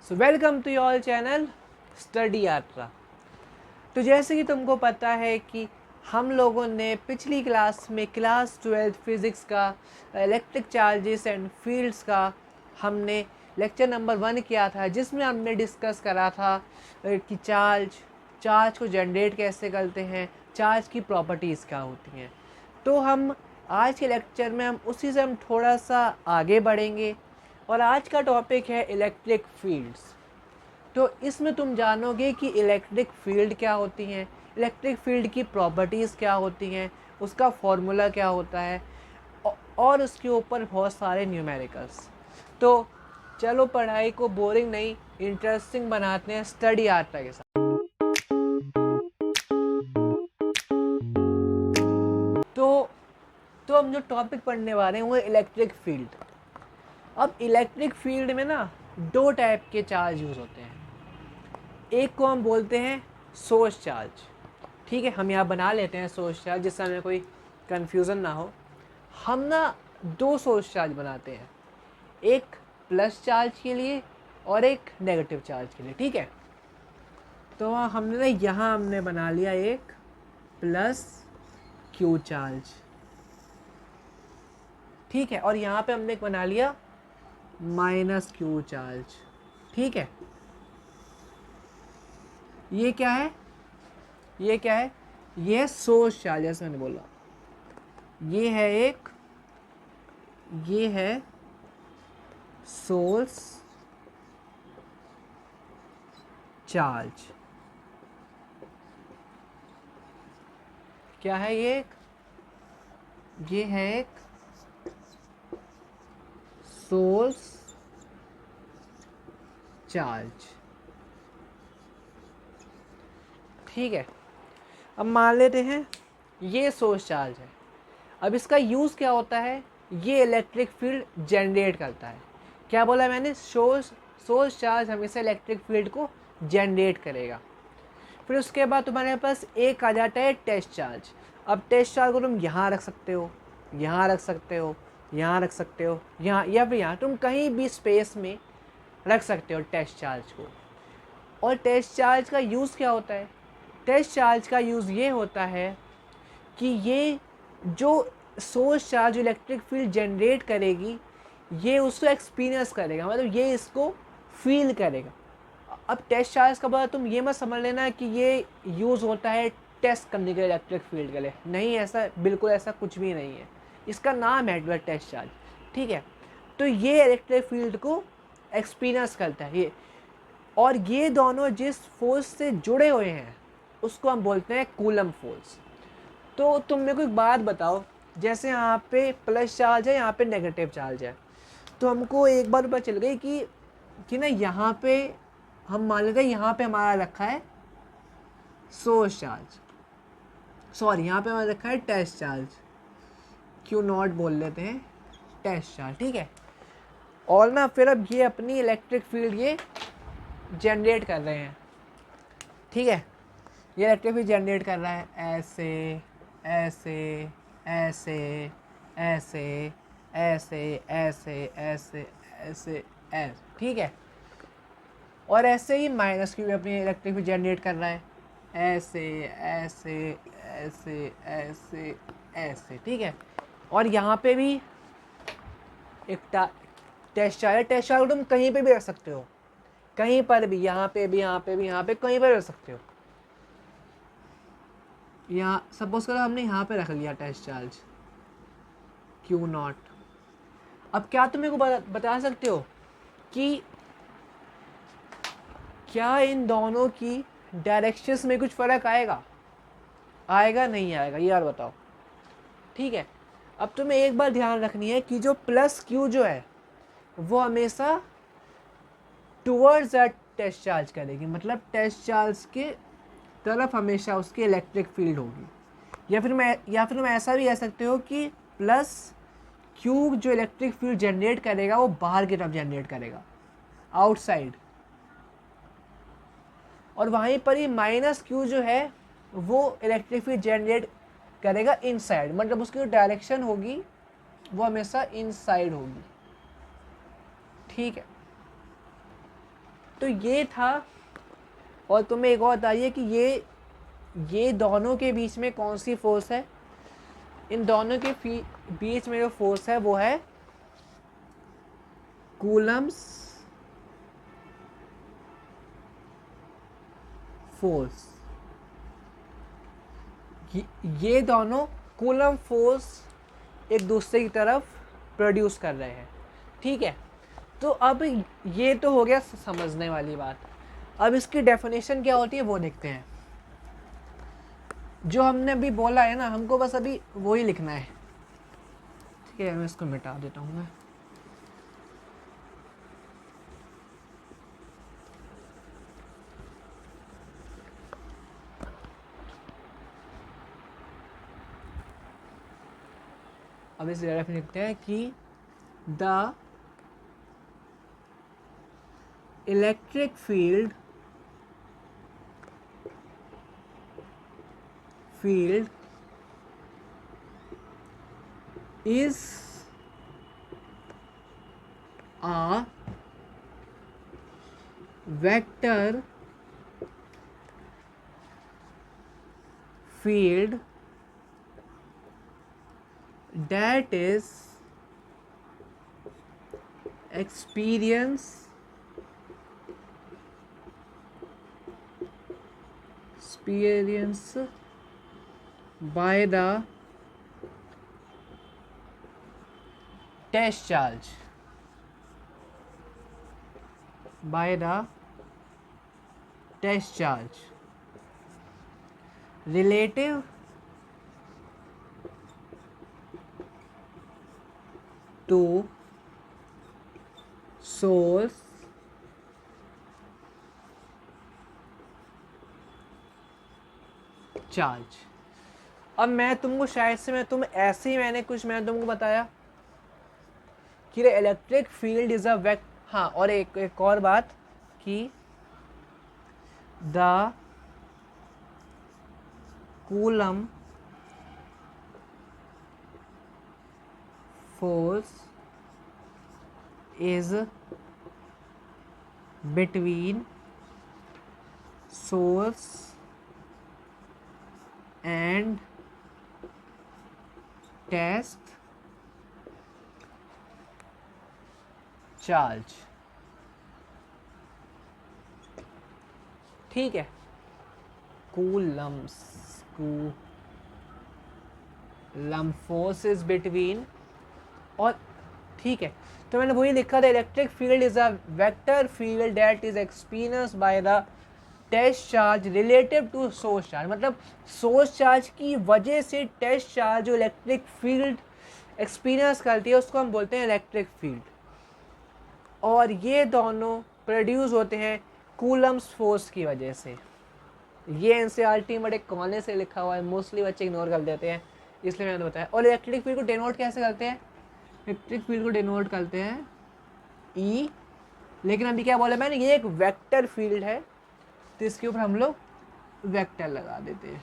So welcome to your channel study Yatra. तो जैसे कि तुमको पता है कि हम लोगों ने पिछली क्लास में क्लास 12 फिज़िक्स का इलेक्ट्रिक चार्जेस एंड फील्ड्स का हमने लेक्चर नंबर 1 किया था, जिसमें हमने डिस्कस करा था कि चार्ज को जनरेट कैसे करते हैं, चार्ज की प्रॉपर्टीज़ क्या होती हैं। तो हम आज के लेक्चर में उसी से हम थोड़ा सा आगे बढ़ेंगे और आज का टॉपिक है इलेक्ट्रिक फील्ड्स। तो इसमें तुम जानोगे कि इलेक्ट्रिक फील्ड क्या होती हैं, इलेक्ट्रिक फील्ड की प्रॉपर्टीज़ क्या होती हैं, उसका फॉर्मूला क्या होता है और उसके ऊपर बहुत सारे न्यूमेरिकल्स। तो चलो पढ़ाई को बोरिंग नहीं इंटरेस्टिंग बनाते हैं स्टडी यात्रा के साथ। तो हम जो टॉपिक पढ़ने वाले हैं वो इलेक्ट्रिक फील्ड। अब इलेक्ट्रिक फील्ड में ना दो टाइप के चार्ज यूज़ होते हैं। एक को हम बोलते हैं सोर्स चार्ज। ठीक है, हम यहाँ बना लेते हैं सोर्स चार्ज जिससे हमें कोई कन्फ्यूज़न ना हो। हम ना दो सोर्स चार्ज बनाते हैं, एक प्लस चार्ज के लिए और एक नेगेटिव चार्ज के लिए। ठीक है, तो हमने ना यहाँ हमने बना लिया एक प्लस क्यू चार्ज। ठीक है, और यहाँ पे हमने एक बना लिया माइनस क्यू चार्ज। ठीक है, ये क्या है, ये क्या है, ये है सोर्स चार्ज। जैसे मैंने बोला ये है एक, ये है सोर्स चार्ज। क्या है ये है एक सोर्स चार्ज। ठीक है, अब मान लेते हैं ये सोर्स चार्ज है। अब इसका यूज़ क्या होता है, ये इलेक्ट्रिक फील्ड जनरेट करता है। क्या बोला मैंने, सोर्स चार्ज हमेशा इलेक्ट्रिक फील्ड को जनरेट करेगा। फिर उसके बाद तुम्हारे पास एक आ जाता है टेस्ट चार्ज। अब टेस्ट चार्ज को तुम यहाँ रख सकते हो, यहाँ रख सकते हो, यहाँ रख सकते हो, यहाँ या फिर यहाँ, तुम कहीं भी स्पेस में रख सकते हो टेस्ट चार्ज को। और टेस्ट चार्ज का यूज़ क्या होता है, टेस्ट चार्ज का यूज़ ये होता है कि ये जो source charge electric field generate करेगी, ये उसको एक्सपीरियंस करेगा, मतलब ये इसको फील करेगा। अब टेस्ट चार्ज का बाद तुम ये मत समझ लेना कि ये यूज़ होता है टेस्ट करने के लिए इलेक्ट्रिक फील्ड के लिए, नहीं, ऐसा बिल्कुल ऐसा कुछ भी नहीं है। इसका नाम है टेस्ट चार्ज। ठीक है, तो ये इलेक्ट्रिक फील्ड को एक्सपीरियंस करता है ये, और ये दोनों जिस फोर्स से जुड़े हुए हैं उसको हम बोलते हैं कूलम फोर्स। तो तुम मेरे को एक बात बताओ, जैसे यहाँ पे प्लस चार्ज है, यहाँ पे नेगेटिव चार्ज है, तो हमको एक बार पता चल गई कि ना यहाँ पे हम मान लेते हैं यहाँ पे हमारा रखा है सोर्स चार्ज, सॉरी यहाँ पे हमारा रखा है टेस्ट चार्ज, क्यू नॉट बोल लेते हैं टेस्ट चार्ज। ठीक है, और ना फिर अब ये अपनी इलेक्ट्रिक फील्ड ये जनरेट कर रहे हैं। ठीक है, ये इलेक्ट्रिक फील्ड जनरेट कर रहा है ऐसे ऐसे ऐसे ऐसे ऐसे ऐसे ऐसे ऐसे ऐसे। ठीक है, और ऐसे ही माइनस क्यू अपनी इलेक्ट्रिक फील्ड जनरेट कर रहा है ऐसे ऐसे ऐसे ऐसे ऐसे। ठीक है, और यहाँ पे भी एक टेस्ट चार्ज है। टेस्ट चार्ज को तुम कहीं पे भी रख सकते हो, कहीं पर भी, यहाँ पे भी, यहाँ पे भी, यहाँ पे कहीं पर रख सकते हो। यहाँ सपोज करो हमने यहाँ पे रख लिया टेस्ट चार्ज क्यू नॉट। अब क्या तुम मेरे को बता सकते हो कि क्या इन दोनों की डायरेक्शंस में कुछ फ़र्क आएगा, आएगा नहीं आएगा, ये यार बताओ। ठीक है, अब तुम्हें एक बार ध्यान रखनी है कि जो प्लस क्यू जो है वो हमेशा टुवर्ड्स दैट टेस्ट चार्ज करेगी, मतलब टेस्ट चार्ज के तरफ हमेशा उसकी इलेक्ट्रिक फील्ड होगी। या फिर तुम ऐसा भी कह सकते हो कि प्लस क्यू जो इलेक्ट्रिक फील्ड जनरेट करेगा वो बाहर की तरफ जनरेट करेगा, आउटसाइड, और वहीं पर ही माइनस क्यू जो है वो इलेक्ट्रिक फील्ड जनरेट करेगा इनसाइड, मतलब उसकी जो डायरेक्शन होगी वो हमेशा इनसाइड होगी। ठीक है, तो ये था। और तुम्हें एक और बताइए कि ये दोनों के बीच में कौन सी फोर्स है? इन दोनों के बीच में जो फोर्स है वो है कूलम्स फोर्स। ये दोनों कूलम फोर्स एक दूसरे की तरफ प्रोड्यूस कर रहे हैं। ठीक है, तो अब ये तो हो गया समझने वाली बात। अब इसकी डेफिनेशन क्या होती है वो देखते हैं। जो हमने अभी बोला है ना, हमको बस अभी वो ही लिखना है। ठीक है, मैं इसको मिटा देता हूँ मैं। अब इस डेफिनेशन लिखते हैं कि the electric field is a vector field that is experienced by the test charge, relative to source charge. अब मैं तुमको शायद से ऐसे ही मैंने तुमको बताया कि electric field is a vector. हाँ, और एक और बात कि the Coulomb force is between source and test charge. ठीक है, कूलम फोर्स इज बिटवीन। और ठीक है, तो मैंने वही लिखा था, electric field is a vector field that is experienced by the test charge relative to source charge. मतलब सोर्स चार्ज की वजह से टेस्ट चार्ज जो इलेक्ट्रिक फील्ड एक्सपीरियंस करती है उसको हम बोलते हैं इलेक्ट्रिक फील्ड। और ये दोनों प्रोड्यूस होते हैं कूलम्स फोर्स की वजह से। ये एनसीईआरटी में बड़े कोने से लिखा हुआ है, मोस्टली बच्चे इग्नोर कर देते हैं, इसलिए मैंने बताया। और इलेक्ट्रिक फील्ड को डिनोट कैसे करते हैं? इलेक्ट्रिक फील्ड को डिनोट करते हैं ई। लेकिन अभी क्या बोला मैंने, ये एक वेक्टर फील्ड है, तो इसके ऊपर हम लोग वेक्टर लगा देते हैं।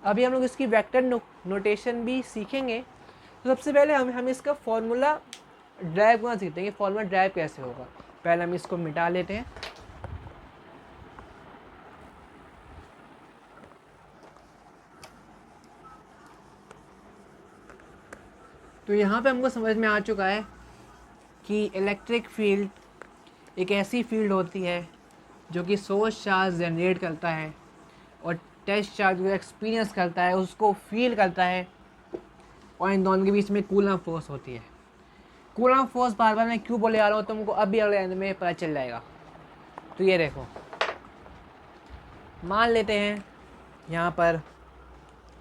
अभी हम लोग इसकी वेक्टर नोटेशन भी सीखेंगे। तो सबसे पहले हम इसका फॉर्मूला ड्राइव करना सीखते हैं कि फॉर्मूला ड्राइव कैसे होगा। पहले हम इसको मिटा लेते हैं। तो यहाँ पे हमको समझ में आ चुका है कि इलेक्ट्रिक फील्ड एक ऐसी फील्ड होती है जो कि सोर्स चार्ज जनरेट करता है और टेस्ट चार्ज को एक्सपीरियंस करता है, उसको फील करता है, और इन दोनों के बीच में कूलम फोर्स होती है। कूलम फोर्स बार बार मैं क्यों बोले आ रहा हूँ तुमको अभी अगले एंड में पता चल जाएगा। तो ये देखो, मान लेते हैं यहाँ पर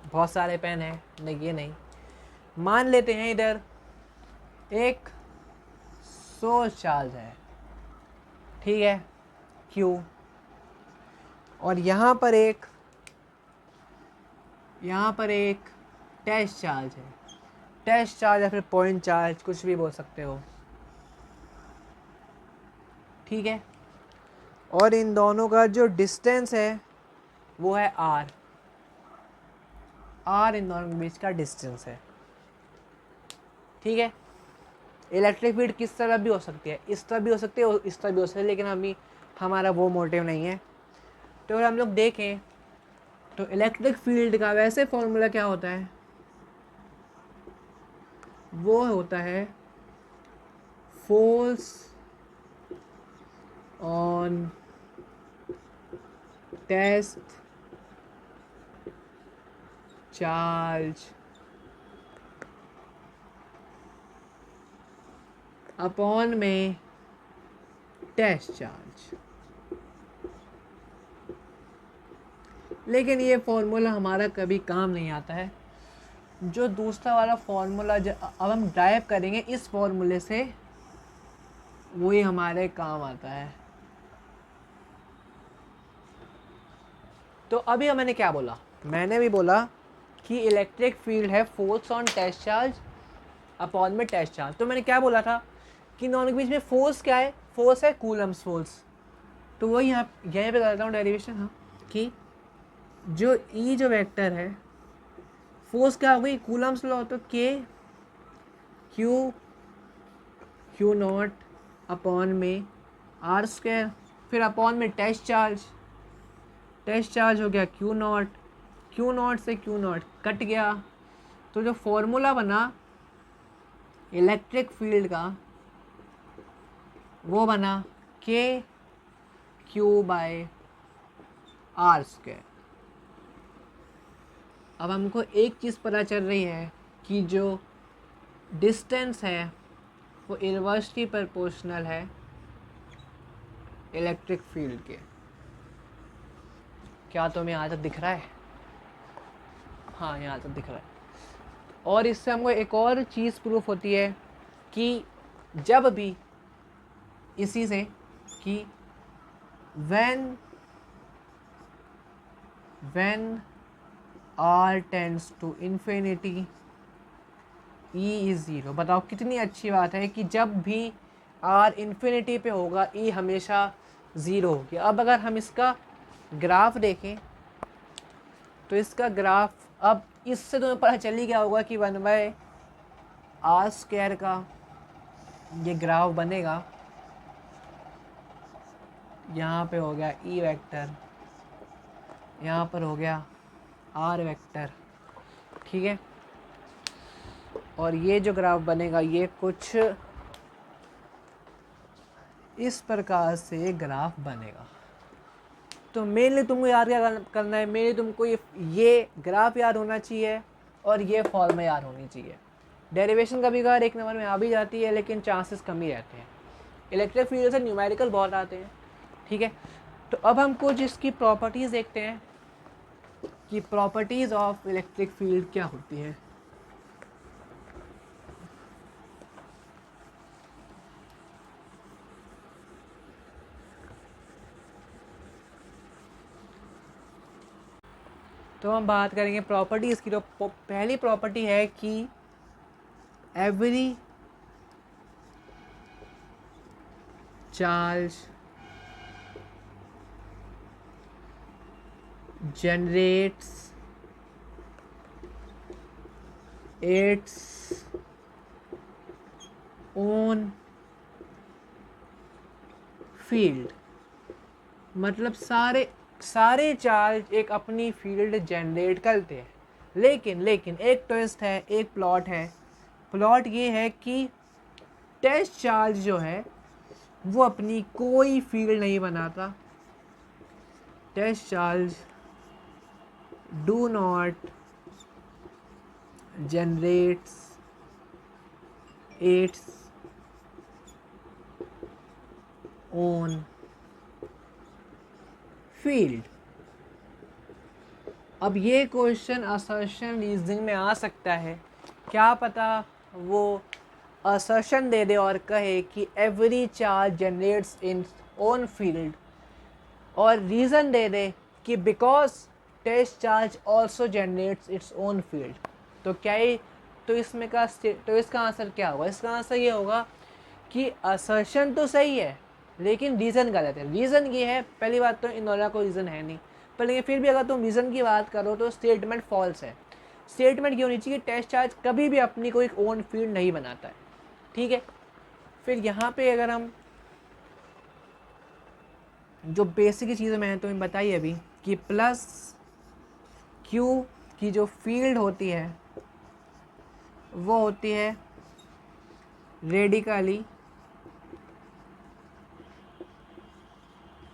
बहुत सारे पेन हैं, नहीं ये नहीं, मान लेते हैं इधर एक सोर्स चार्ज है, ठीक है, Q, और यहाँ पर एक टेस्ट चार्ज है, टेस्ट चार्ज या फिर पॉइंट चार्ज, कुछ भी बोल सकते हो, ठीक है। और इन दोनों का जो डिस्टेंस है वो है R इन दोनों के बीच का डिस्टेंस है, ठीक है। इलेक्ट्रिक फील्ड किस तरह भी हो सकती है, इस तरह भी हो सकती है और इस तरह भी हो सकती है, लेकिन अभी हमारा वो मोटिव नहीं है। तो अगर हम लोग देखें तो इलेक्ट्रिक फील्ड का वैसे फॉर्मूला क्या होता है, वो होता है force on test charge upon में टेस्ट चार्ज। लेकिन ये फॉर्मूला हमारा कभी काम नहीं आता है। जो दूसरा वाला फॉर्मूला अब हम ड्राइव करेंगे इस फॉर्मूले से, वही हमारे काम आता है। तो अभी मैंने क्या बोला, मैंने भी बोला कि इलेक्ट्रिक फील्ड है force on test charge upon में टेस्ट चार्ज। तो मैंने क्या बोला था कि दोनों के बीच में फोर्स क्या है, फोर्स है कूलम्स फोर्स। तो वही यहाँ पे करता हूँ डेरिवेशन, हाँ, कि जो ई जो वेक्टर है, फोर्स क्या हो गई, कूलम्स लॉ, तो के क्यू नॉट अपॉन में आर स्क्वायर, फिर अपॉन में टेस्ट चार्ज हो गया क्यू नॉट से क्यू नॉट कट गया। तो जो फॉर्मूला बना इलेक्ट्रिक फील्ड का वो बना के क्यू बाय आर स्क्वायर। अब हमको एक चीज़ पता चल रही है कि जो डिस्टेंस है वो इन्वर्सली प्रोपोर्शनल है इलेक्ट्रिक फील्ड के। क्या तुम्हें यहाँ तक दिख रहा है? हाँ, यहाँ तक दिख रहा है। और इससे हमको एक और चीज़ प्रूफ होती है कि जब भी इसी से कि when r tends to infinity E is zero. बताओ कितनी अच्छी बात है कि जब भी r इन्फिनिटी पे होगा E हमेशा ज़ीरो होगी। अब अगर हम इसका ग्राफ देखें तो इसका ग्राफ, अब इससे तुम्हें पता चल ही गया होगा कि 1/r² का ये ग्राफ बनेगा। यहाँ पे हो गया E वेक्टर, यहाँ पर हो गया R वेक्टर, ठीक है। और ये जो ग्राफ बनेगा ये कुछ इस प्रकार से ग्राफ बनेगा। तो मेनली तुमको याद क्या करना है, मेनली तुमको ये ग्राफ याद होना चाहिए और ये फॉर्मूला याद होनी चाहिए। डेरिवेशन कभी कभार एक नंबर में आ भी जाती है, लेकिन चांसेस कम ही रहते हैं। इलेक्ट्रिक फील्ड से न्यूमेरिकल बहुत आते हैं, ठीक है। तो अब हम कुछ इसकी प्रॉपर्टीज़ देखते हैं कि प्रॉपर्टीज़ ऑफ इलेक्ट्रिक फील्ड क्या होती है। तो हम बात करेंगे प्रॉपर्टीज़ की। तो पहली प्रॉपर्टी है कि every charge generates its own field। मतलब सारे चार्ज एक अपनी फील्ड जनरेट करते हैं, लेकिन एक ट्विस्ट है, एक प्लॉट है। प्लॉट ये है कि टेस्ट चार्ज जो है वो अपनी कोई फील्ड नहीं बनाता। Test charge do not generates its own field। अब ये क्वेश्चन असर्शन रीजनिंग में आ सकता है। क्या पता वो असर्शन दे दे और कहे कि every charge generates in own field, और रीज़न दे दे कि because test charge also generates its own field. तो क्या ही तो इसका आंसर क्या होगा? इसका आंसर ये होगा कि असर्शन तो सही है लेकिन रीज़न गलत है। रीज़न ये है, पहली बात तो इन दोनों को रीज़न है नहीं, पर लेकिन फिर भी अगर तुम रीज़न की बात करो तो स्टेटमेंट फॉल्स है। स्टेटमेंट ये होनी चाहिए टेस्ट चार्ज कभी भी अपनी कोई ओन फील्ड नहीं बनाता है, ठीक है। फिर यहाँ पे अगर हम जो बेसिक चीज़ें मैंने तुम्हें बताई अभी कि प्लस क्यू की जो फील्ड होती है वो होती है रेडिकली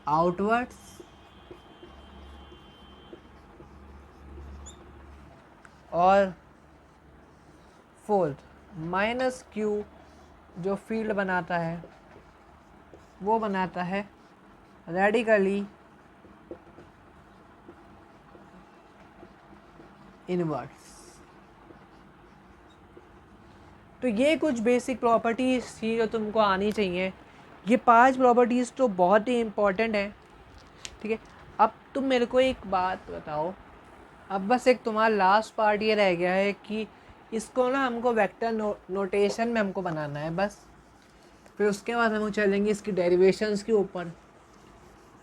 आउटवर्ड्स और फोर्थ माइनस क्यू जो फील्ड बनाता है वो बनाता है रेडिकली इनवर्ट्स। तो ये कुछ बेसिक प्रॉपर्टीज़ थी जो तुमको आनी चाहिए। ये 5 प्रॉपर्टीज़ तो बहुत ही इम्पॉर्टेंट है, ठीक है। अब तुम मेरे को एक बात बताओ, अब बस एक तुम्हारा लास्ट पार्ट ये रह गया है कि इसको ना हमको वेक्टर नोटेशन में हमको बनाना है बस। फिर उसके बाद हम चलेंगे इसकी डेरिवेशंस के ऊपर।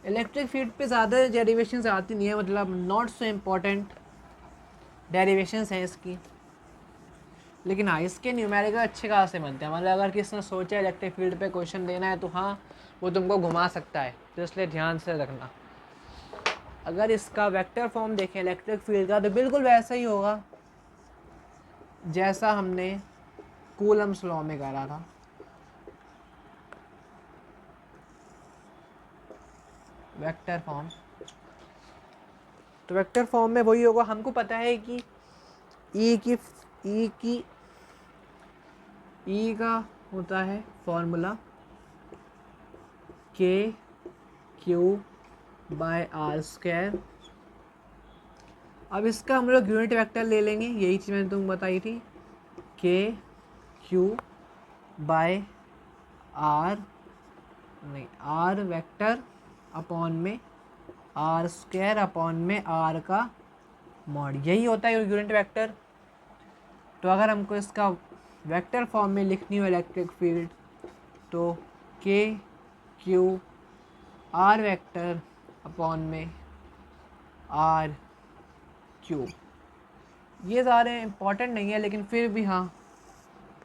इलेक्ट्रिक फील्ड पे ज़्यादा डेरिवेशंस आती नहीं है, मतलब नॉट सो इम्पॉर्टेंट डेरिवेशंस हैं इसकी, लेकिन हाँ इसके न्यूमेरिकल अच्छे खासे बनते हैं। मतलब अगर किसी ने सोचा इलेक्ट्रिक फील्ड पे क्वेश्चन देना है तो हाँ वो तुमको घुमा सकता है, तो इसलिए ध्यान से रखना। अगर इसका वेक्टर फॉर्म देखें इलेक्ट्रिक फील्ड का तो बिल्कुल वैसा ही होगा जैसा हमने कूलम्स लॉ में करा था। वेक्टर फॉर्म, तो वेक्टर फॉर्म में वही होगा। हमको पता है कि ई का होता है फॉर्मूला के क्यू बाय आर स्क्वायर। अब इसका हम लोग यूनिट वेक्टर ले लेंगे, यही चीज़ मैंने तुमको बताई थी, के क्यू बाय आर नहीं आर वेक्टर अपॉन में आर स्क्वायर अपॉन में आर का मॉड, यही होता है यूनिट वेक्टर। तो अगर हमको इसका वेक्टर फॉर्म में लिखनी हो इलेक्ट्रिक फील्ड तो के क्यू आर वेक्टर अपॉन में आर क्यूब। ये सारे इम्पॉर्टेंट नहीं है लेकिन फिर भी हाँ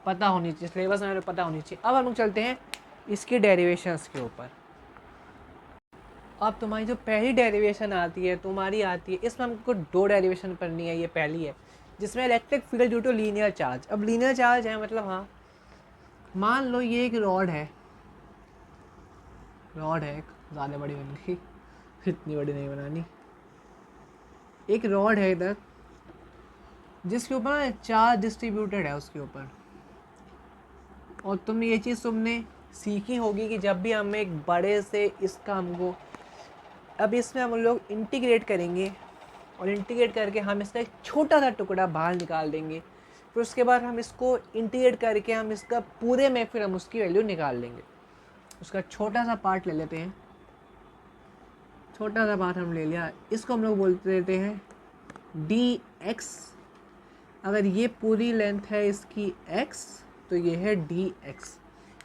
पता होनी चाहिए, सिलेबस में पता होनी चाहिए। अब हम लोग चलते हैं इसकी डेरिवेशंस के ऊपर। अब तुम्हारी जो पहली डेरिवेशन आती है इसमें हमको 2 डेरिवेशन पढ़नी है। ये पहली है जिसमें electric field due to linear charge. अब लीनियर चार्ज है मतलब हाँ मान लो ये एक रॉड है ज़्यादा बड़ी बन गई, इतनी बड़ी नहीं बनानी। एक रॉड है इधर जिसके ऊपर ना चार्ज डिस्ट्रीब्यूटेड है उसके ऊपर। और ये चीज़ तुमने सीखी होगी कि जब भी हम एक बड़े से इसका हमको अब इसमें हम लोग इंटीग्रेट करेंगे और इंटीग्रेट करके हम इसका एक छोटा सा टुकड़ा बाहर निकाल देंगे। फिर उसके बाद हम इसको इंटीग्रेट करके हम इसका पूरे में फिर हम उसकी वैल्यू निकाल लेंगे। उसका छोटा सा पार्ट ले लेते हैं, छोटा सा पार्ट हम ले लिया, इसको हम लोग बोलते देते हैं डी एक्स। अगर ये पूरी लेंथ है इसकी x तो ये है डी एक्स।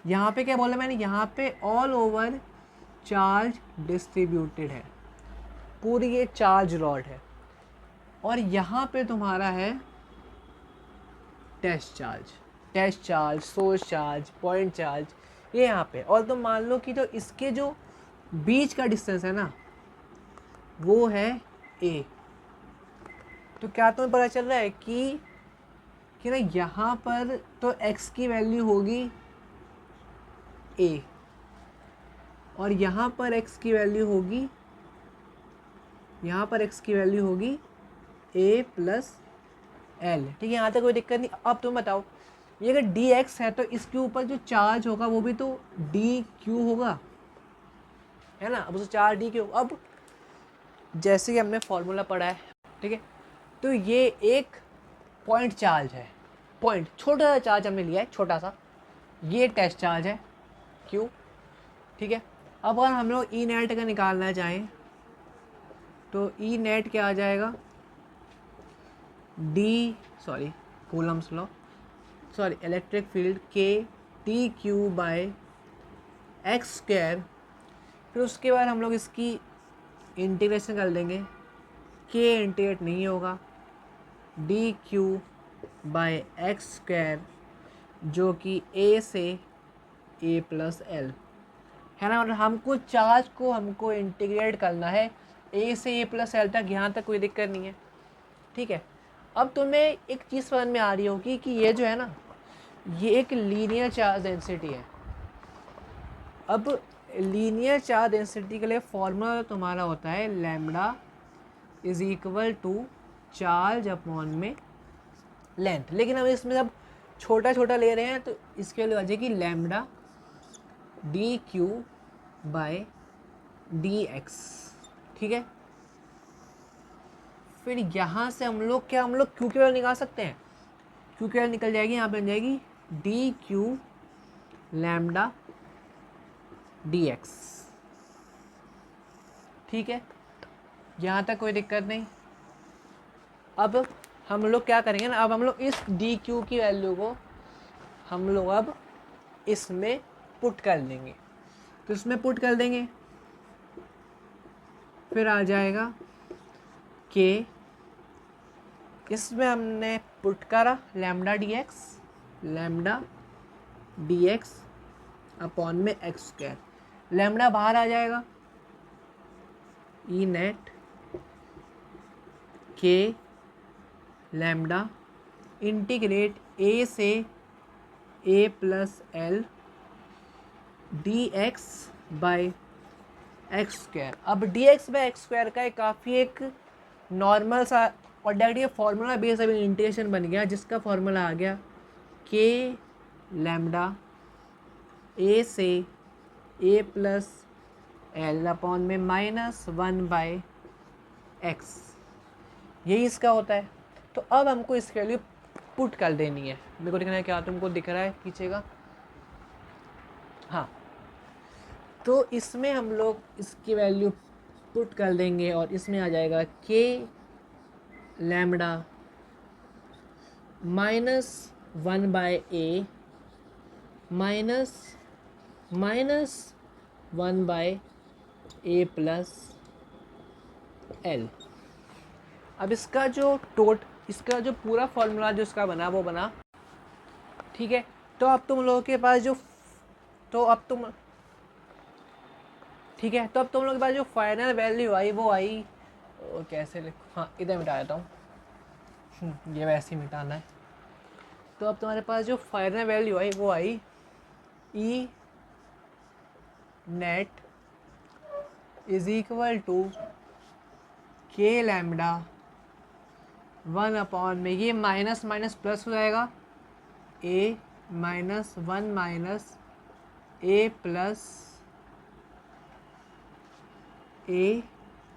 यहाँ पे क्या बोला मैंने, यहाँ पे ऑल ओवर चार्ज डिस्ट्रीब्यूटेड है, पूरी ये चार्ज रॉड है। और यहाँ पे तुम्हारा है test charge, source charge, point charge, ये यहाँ पे। और तुम मान लो कि तो इसके जो बीच का डिस्टेंस है ना वो है a। तो क्या तुम्हें पता चल रहा है कि ना यहाँ पर तो x की वैल्यू होगी a और यहाँ पर x की वैल्यू होगी a प्लस एल, ठीक है। यहाँ तक कोई दिक्कत नहीं। अब तुम बताओ ये अगर डी एक्स है तो इसके ऊपर जो चार्ज होगा वो भी तो डी क्यू होगा, है ना। अब उसे चार्ज डी क्यू। अब जैसे कि हमने फॉर्मूला पढ़ा है, ठीक है, तो ये एक पॉइंट चार्ज है, पॉइंट छोटा सा चार्ज हमने लिया है, छोटा सा, ये टेस्ट चार्ज है क्यू, ठीक है। अब अगर हम लोग ई नेट का निकालना चाहें तो ई नेट क्या आ जाएगा, Coulomb's law, electric field k t q by x square. फिर उसके बाद हम लोग इसकी इंटीग्रेशन कर देंगे, के इंटीग्रेट नहीं होगा, d q by x square जो कि ए से ए प्लस एल, है ना, मतलब हमको चार्ज को हमको इंटीग्रेट करना है ए से ए प्लस एल तक, यहाँ तक कोई दिक्कत नहीं है। ठीक है, अब तुम्हें एक चीज़ समझ में आ रही होगी कि ये जो है ना, ये एक लीनियर चार्ज डेंसिटी है। अब लीनियर चार्ज डेंसिटी के लिए फॉर्मूला तुम्हारा होता है lambda is equal to charge upon में लेंथ। लेकिन हम इसमें जब छोटा छोटा ले रहे हैं तो इसके लिए वजह कि lambda d q by d x. ठीक है, फिर यहाँ से हम लोग क्यू की वैल्यू निकाल सकते हैं। क्यू की वैल्यू निकल जाएगी, यहाँ पे बन जाएगी D Q lambda D x. ठीक है, यहाँ तक कोई दिक्कत नहीं। अब हम लोग क्या करेंगे ना, अब हम लोग इस डी क्यू की वैल्यू को हम लोग अब इसमें पुट कर देंगे। तो इसमें पुट कर देंगे, फिर आ जाएगा कि इसमें हमने पुट करा लैम्बडा डी एक्स अपॉन में एक्स स्क्वायर। लैम्बडा बाहर आ जाएगा, ई नेट के लैम्बडा इंटीग्रेट ए से A plus L D X by X square. अब D X by X square का काफ़ी एक नॉर्मल सा और डायरेक्ट फार्मूला बेस अभी इंटीग्रेशन बन गया, जिसका फार्मूला आ गया के लैम्बडा ए से ए प्लस एल अपॉन में -1/x। यही इसका होता है। तो अब हमको इसके लिए पुट कर देनी है। मेरे को दिखना है क्या तुमको दिख रहा है पीछे का? हाँ, तो इसमें हम लोग इसकी वैल्यू पुट कर देंगे और इसमें आ जाएगा k lambda -1/a -1/a plus L. अब इसका जो पूरा फॉर्मूला जो इसका बना वो बना। ठीक है, तो अब तुम लोगों के पास जो फाइनल वैल्यू आई वो आई, और कैसे लिखूँ, हाँ इधर मिटा देता हूँ, ये वैसे ही मिटाना है। तो अब तुम्हारे पास जो फाइनल वैल्यू आई वो आई ई नेट इज इक्वल टू के लैम्बडा 1 अपॉन में ये माइनस माइनस प्लस हो जाएगा, a -1 a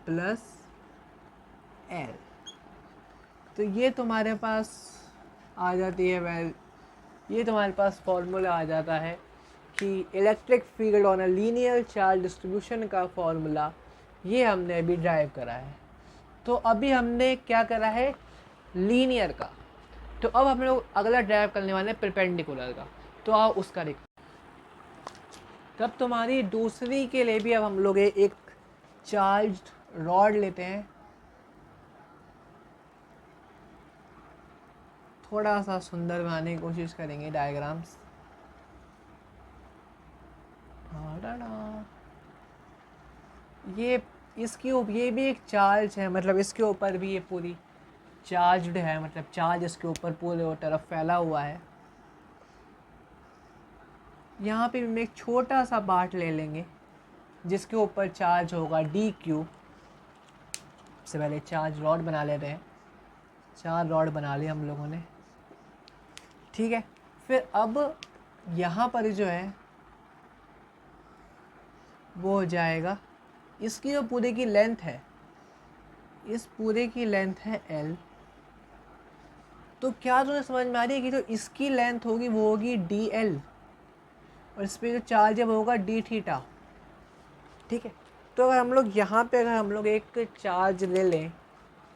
प्लस एल। तो ये तुम्हारे पास आ जाती है ये तुम्हारे पास फॉर्मूला आ जाता है कि electric field on a linear charge distribution का फॉर्मूला ये हमने अभी ड्राइव करा है। तो अभी हमने क्या करा है, लीनियर का। तो अब हम लोग अगला ड्राइव करने वाले हैं परपेंडिकुलर का। तो आओ उसका देख। तब तुम्हारी दूसरी के लिए भी अब हम लोग एक चार्ज्ड रॉड लेते हैं, थोड़ा सा सुंदर बनाने की कोशिश करेंगे डायग्राम्स। ये भी एक चार्ज है, मतलब इसके ऊपर भी ये पूरी चार्ज्ड है, मतलब चार्ज इसके ऊपर पूरे तरफ फैला हुआ है। यहाँ पे हम एक छोटा सा पार्ट ले लेंगे जिसके ऊपर चार्ज होगा डी क्यू। सबसे पहले चार्ज रॉड बना लेते हैं। 4 रॉड बना लिए हम लोगों ने। ठीक है, फिर अब यहाँ पर जो है वो हो जाएगा, इसकी जो पूरे की लेंथ है, इस पूरे की लेंथ है L। तो क्या तुम्हें समझ में आ रही है कि जो इसकी लेंथ होगी वो होगी DL और इस पर जो चार्ज है वो होगा D थीटा। ठीक है, तो अगर हम लोग यहाँ पे एक चार्ज ले लें,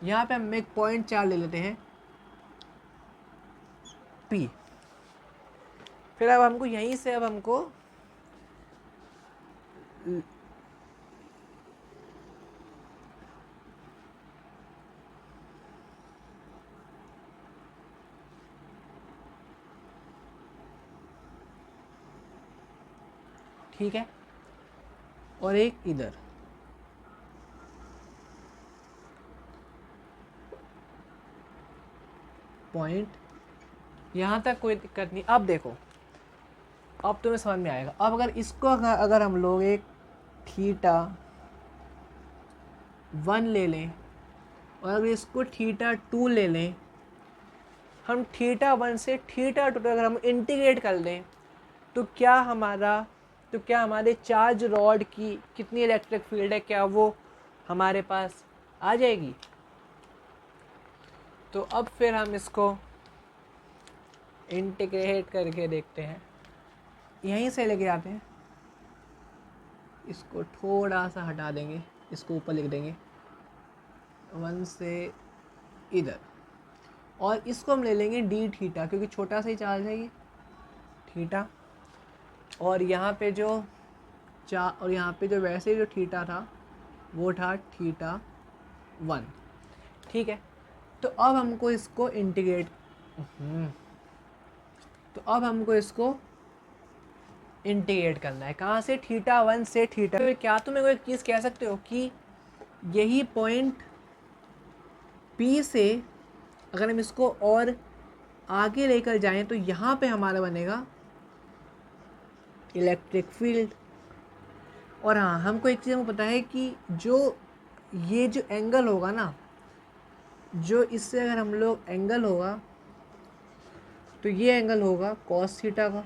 यहाँ पे हम एक पॉइंट चार्ज ले लेते हैं P। फिर अब हमको यहीं से ठीक है, और एक इधर। पॉइंट यहाँ तक कोई दिक्कत नहीं। अब देखो, अब तुम्हें समझ में आएगा। अब अगर इसको अगर हम लोग एक थीटा 1 ले लें और अगर इसको थीटा 2 ले लें, हम थीटा 1 से थीटा 2 तक अगर हम इंटीग्रेट कर दें तो क्या हमारे चार्ज रॉड की कितनी इलेक्ट्रिक फील्ड है, क्या वो हमारे पास आ जाएगी? तो अब फिर हम इसको इंटीग्रेट करके देखते हैं। यहीं से लेके आते हैं, इसको थोड़ा सा हटा देंगे, इसको ऊपर लिख देंगे 1 से इधर, और इसको हम ले लेंगे डी थीटा, क्योंकि छोटा सा ही चार्ज है ये थीटा। और यहाँ पे जो वैसे जो थीटा था वो था थीटा 1। ठीक है, तो अब हमको इसको इंटीग्रेट करना है। कहाँ से? थीटा 1 से थीटा। तो क्या तुम मेरे को एक चीज़ कह सकते हो कि यही पॉइंट P से अगर हम इसको और आगे लेकर जाएं तो यहाँ पे हमारा बनेगा इलेक्ट्रिक फील्ड। और हाँ, हमको एक चीज़ हमको पता है कि ये जो एंगल होगा ना, जो इससे अगर हम लोग एंगल होगा तो ये एंगल होगा कॉस थीटा का।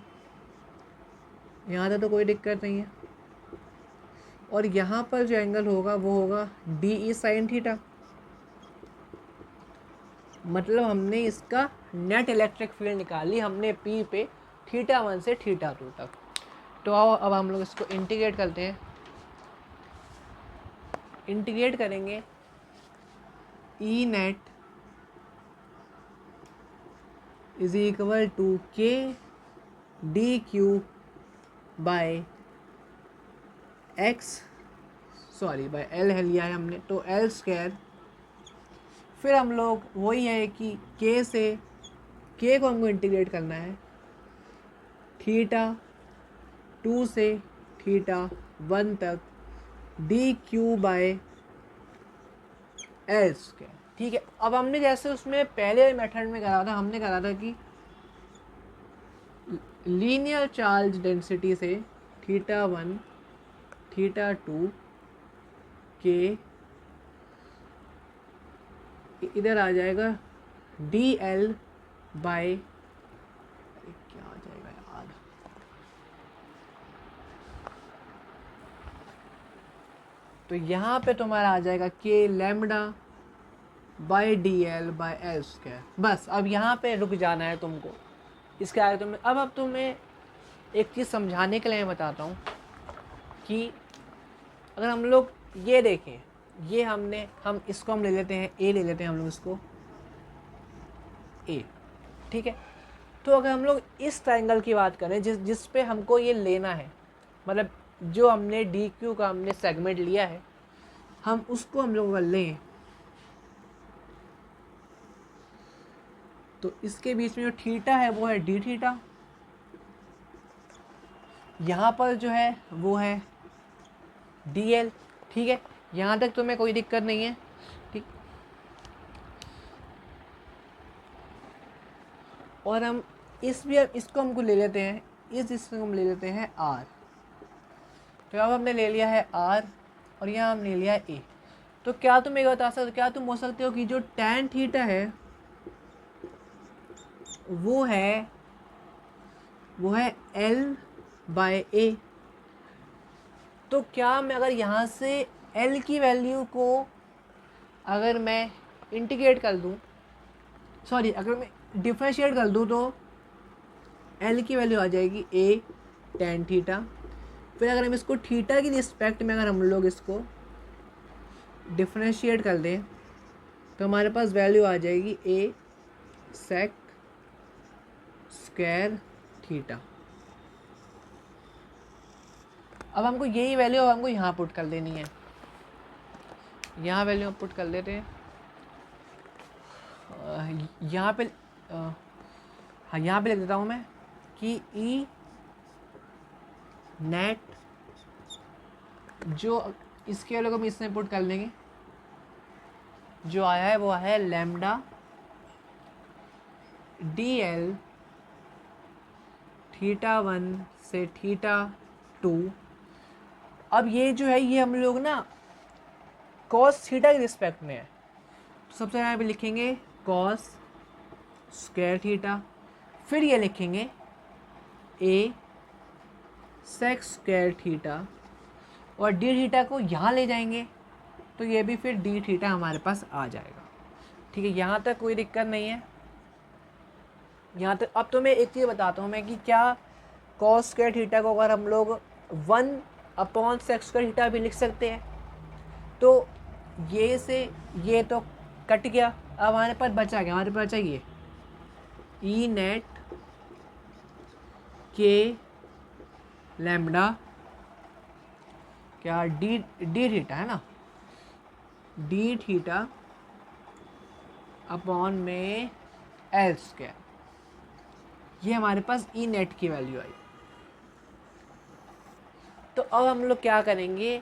यहाँ तक तो कोई दिक्कत नहीं है। और यहाँ पर जो एंगल होगा वो होगा डी ई साइन थीटा। मतलब हमने इसका नेट इलेक्ट्रिक फील्ड निकाली हमने P पे थीटा 1 से थीटा 2 तक। तो आओ अब हम लोग इसको इंटीग्रेट करते हैं। इंटीग्रेट करेंगे ई नेट इज इक्वल टू के डी क्यू बाय एल है लिया है हमने, तो एल स्क्वायर। फिर हम लोग वही है कि के को हमको इंटीग्रेट करना है थीटा 2 से थीटा 1 तक D q bye l square. ठीक है, अब हमने जैसे उसमें पहले मेथड में करा था, हमने करा था कि लीनियर चार्ज डेंसिटी से थीटा 1 थीटा 2 के इधर आ जाएगा डी एल बाय, क्या आ जाएगा यार, तो यहाँ पे तुम्हारा आ जाएगा k lambda by d l by l square. बस अब यहाँ पे रुक जाना है तुमको। इसके आगे अब तुम्हें एक चीज़ समझाने के लिए मैं बताता हूँ कि अगर हम लोग ये देखें, ये हम इसको ले लेते हैं ए, ले लेते हैं हम लोग इसको ए। ठीक है, तो अगर हम लोग इस ट्रायंगल की बात करें जिस पे हमको ये लेना है, मतलब जो हमने डी क्यू का हमने सेगमेंट लिया है, हम उसको हम लोग लें तो इसके बीच में जो थीटा है वो है डी थीटा, यहाँ पर जो है वो है डी एल। ठीक है, यहाँ तक तुम्हें कोई दिक्कत नहीं है। ठीक, और हम इसको हमको ले लेते हैं, इसको हम ले लेते हैं आर। तो अब हमने ले लिया है आर और यहाँ हमने लिया है ए। तो क्या तुम एक बता सकते हो, क्या तुम बोल सकते हो कि जो टैन थीटा है वो है एल बाय ए। तो क्या मैं अगर यहाँ से एल की वैल्यू को अगर मैं इंटीग्रेट कर दूँ, अगर मैं डिफरेंशिएट कर दूँ तो एल की वैल्यू आ जाएगी ए टैन थीटा। फिर अगर हम इसको थीटा की रिस्पेक्ट में अगर हम लोग इसको डिफरेंशिएट कर दें तो हमारे पास वैल्यू आ जाएगी ए सेक स्क्वायर थीटा। अब हमको यही वैल्यू अब हमको यहाँ पुट कर देनी है, यहाँ वैल्यू पुट कर देते हैं यहाँ पे। हाँ, यहाँ पे लिख देता हूँ मैं कि ई नेट जो इसके लोग हम इसमें पुट कर लेंगे, जो आया है वो है लैम्डा DL θ1 से θ2। अब ये जो है ये हम लोग ना cos थीटा के रिस्पेक्ट में है, तो सबसे यहाँ पे लिखेंगे cos स्क्वायर थीटा, फिर ये लिखेंगे a sec स्क्वायर थीटा, और डी थीटा को यहाँ ले जाएंगे तो ये भी फिर डी थीटा हमारे पास आ जाएगा। ठीक है, यहाँ तक कोई दिक्कत नहीं है। यहाँ तक अब तो मैं एक चीज़ बताता हूँ मैं कि क्या cos स्क्वायर थीटा को अगर हम लोग 1/sec स्क्वायर थीटा भी लिख सकते हैं, तो ये से ये तो कट गया, अब हमारे पास बचा गया, हमारे पास बचा ये ई नेट के लैम्डा क्या डी थीटा है ना, डी थीटा अपॉन में एल स्क्वायर, ये हमारे पास ई नेट की वैल्यू आई। तो अब हम लोग क्या करेंगे,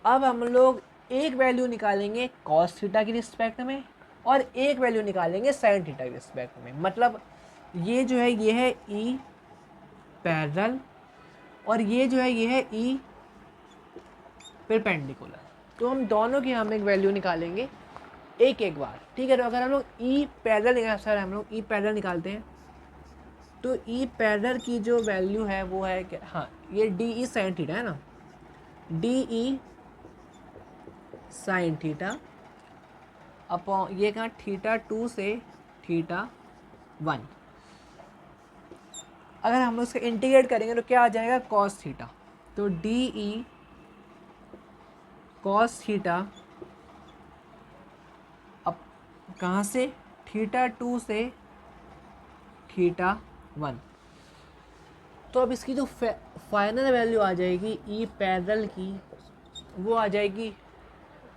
अब हम लोग एक वैल्यू निकालेंगे कॉस थीटा की रिस्पेक्ट में और एक वैल्यू निकालेंगे साइन थीटा की रिस्पेक्ट में। मतलब ये जो है ये है ई पैरेलल और ये जो है ये है ई परपेंडिकुलर। तो हम दोनों की हम एक वैल्यू निकालेंगे एक एक बार। ठीक है, तो अगर हम लोग ई पैरेलल सर हम लोग ई पैरेलल निकालते हैं तो ई पैरेलल की जो वैल्यू है वो है क्या, हाँ ये डी ई साइन थीटा है ना, D E sine theta upon ये कहाँ θ2 से θ1। अगर हम उसका इंटीग्रेट करेंगे तो क्या आ जाएगा cos थीटा, तो डी ई cos थीटा अब कहाँ से θ2 से θ1। तो अब इसकी जो फाइनल वैल्यू आ जाएगी ई पैरेलल की, वो आ जाएगी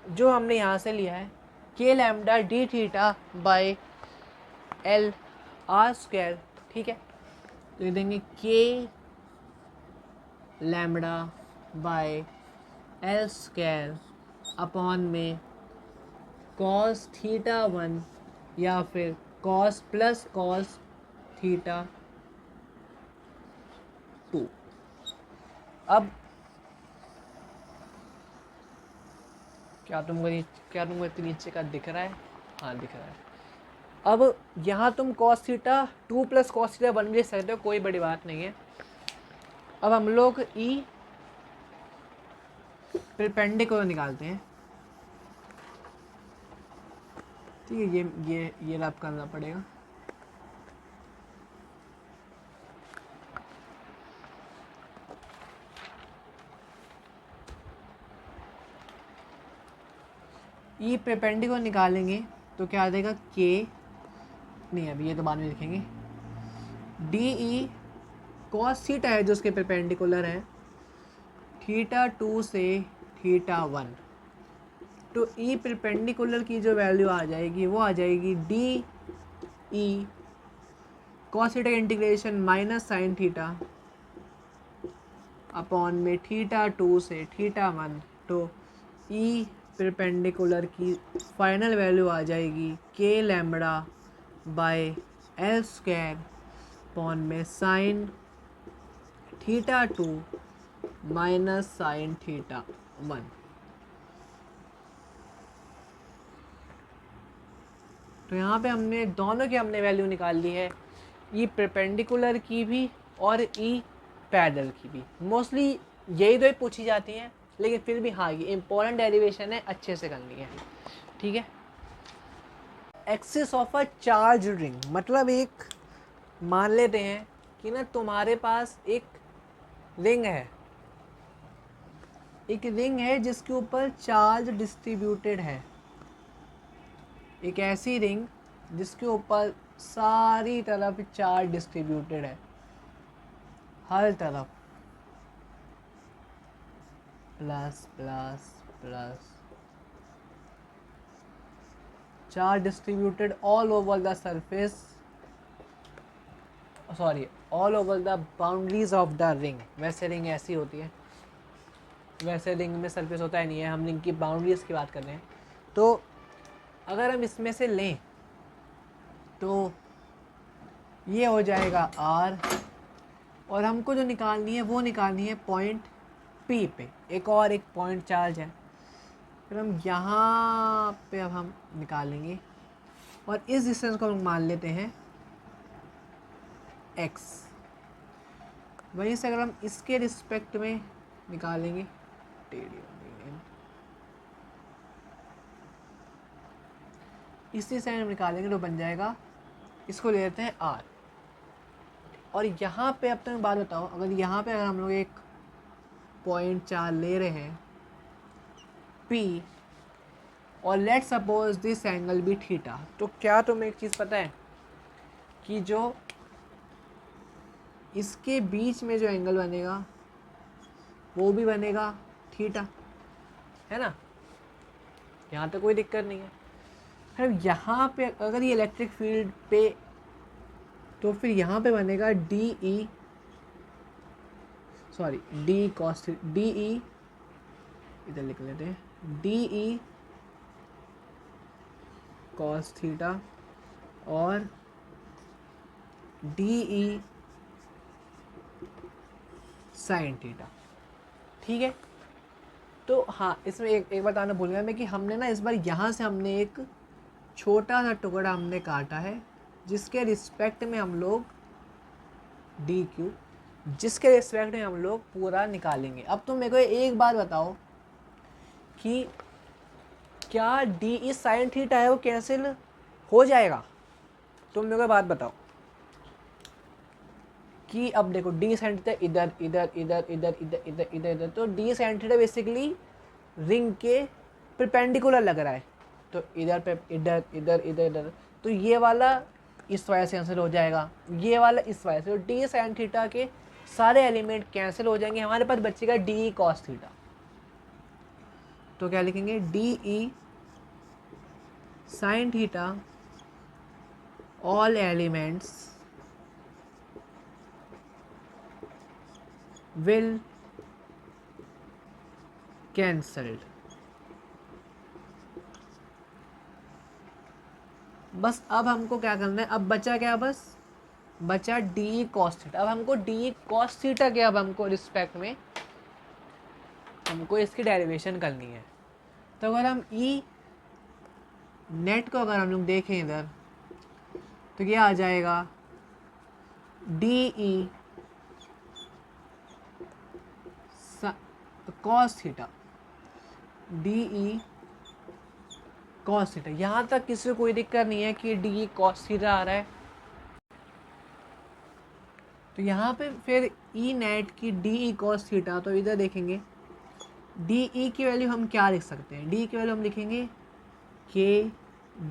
जो हमने यहाँ से लिया है के lambda D theta by L R square. ठीक है, तो ये देंगे के lambda by l square upon में कॉस θ1 या फिर कॉस प्लस कॉस θ2। अब क्या तुमको इतने नीचे का दिख रहा है? हाँ दिख रहा है। अब यहाँ तुम cos θ2 प्लस cos θ1 भी लिख सकते हो, कोई बड़ी बात नहीं है। अब हम लोग ई परपेंडिकुलर निकालते हैं। ठीक है, ये रब करना पड़ेगा। ई परपेंडिकुलर निकालेंगे तो क्या आ जाएगा के, नहीं अभी ये तो बाद में लिखेंगे, डी ई कॉस थीटा है जो उसके परपेंडिकुलर है θ2 से θ1। तो ई परपेंडिकुलर की जो वैल्यू आ जाएगी वो आ जाएगी D E cos theta integration minus sine theta upon में θ2 से θ1। तो ई परपेंडिकुलर की फाइनल वैल्यू आ जाएगी के lambda bye l square upon में साइन θ2 माइनस साइन θ1। तो यहाँ पे हमने दोनों की हमने वैल्यू निकाल ली है, ई परपेंडिकुलर की भी और ई पैरेलल की भी। मोस्टली यही दो ही पूछी जाती हैं, लेकिन फिर भी हाँ ये इम्पोर्टेंट डेरिवेशन है, अच्छे से करनी है। ठीक है, axis of a charge ring, मतलब एक मान लेते हैं कि ना तुम्हारे पास एक रिंग है, जिसके ऊपर चार्ज डिस्ट्रीब्यूटेड है। एक ऐसी रिंग जिसके ऊपर सारी तरफ चार्ज डिस्ट्रीब्यूटेड है, हर तरफ plus plus plus, charge distributed all over the surface, sorry all over the boundaries of the ring. वैसे रिंग ऐसी होती है, वैसे रिंग में सरफेस होता है नहीं है, हम रिंग की बाउंड्रीज की बात कर रहे हैं। तो अगर हम इसमें से लें तो ये हो जाएगा R, और हमको जो निकालनी है वो निकालनी है पॉइंट P पे। एक और एक पॉइंट चार्ज है, फिर हम यहाँ पे अब हम निकालेंगे, और इस डिस्टेंस को हम मान लेते हैं x। वहीं से अगर हम इसके रिस्पेक्ट में निकालेंगे इसी से हम निकालेंगे तो बन जाएगा, इसको ले लेते हैं R। और यहाँ पे अब तक बात बताओ, अगर यहाँ पे अगर हम लोग एक पॉइंट 4 ले रहे हैं P, और लेट सपोज दिस एंगल भी थीटा, तो क्या तुम्हें एक चीज़ पता है कि जो इसके बीच में जो एंगल बनेगा वो भी बनेगा थीटा, है ना? यहाँ तो कोई दिक्कत नहीं है। फिर यहाँ पे अगर ये इलेक्ट्रिक फील्ड पे, तो फिर यहाँ पे बनेगा डी कॉस डी ई, इधर लिख लेते हैं डी ई कॉस थीटा और डी ई साइन थीटा। ठीक है, तो हाँ, इसमें एक बताना भूल गया मैं कि हमने ना इस बार यहाँ से हमने एक छोटा सा टुकड़ा हमने काटा है, जिसके रिस्पेक्ट में हम लोग डी क्यू, जिसके रिस्पेक्ट में हम लोग पूरा निकालेंगे। अब तुम मेरे को एक बात बताओ कि क्या डी ई साइन थीटा है वो कैंसिल हो जाएगा? तुम मेरे को बात बताओ कि अब देखो डी साइन थीटा इधर इधर इधर इधर इधर इधर इधर इधर, तो D sine theta basically ring के परपेंडिकुलर लग रहा है, तो इधर पे इधर इधर इधर इधर, तो ये वाला इस वजह से कैंसिल हो जाएगा, ये वाला इस वजह से, तो डी साइन थीटा के सारे एलिमेंट कैंसिल हो जाएंगे, हमारे पास बचेगा डी ई कॉस थीटा। तो क्या लिखेंगे? D E sine theta all elements will cancelled। बस अब हमको क्या करना है, अब बचा क्या? बस बचा डी कॉस थीटा। अब हमको डी कॉस थीटा के अब हमको रिस्पेक्ट में हमको इसकी डेरिवेशन करनी है। तो अगर हम ई नेट को अगर हम लोग देखें इधर, तो ये आ जाएगा D E cos theta, D E cos theta. यहाँ तक किसी को कोई दिक्कत नहीं है कि डी ई कॉस थीटा आ रहा है। तो यहाँ पे फिर ई नेट की डी ई कॉस थीटा, तो इधर देखेंगे डी ई की वैल्यू हम क्या लिख सकते हैं? डी की वैल्यू हम लिखेंगे के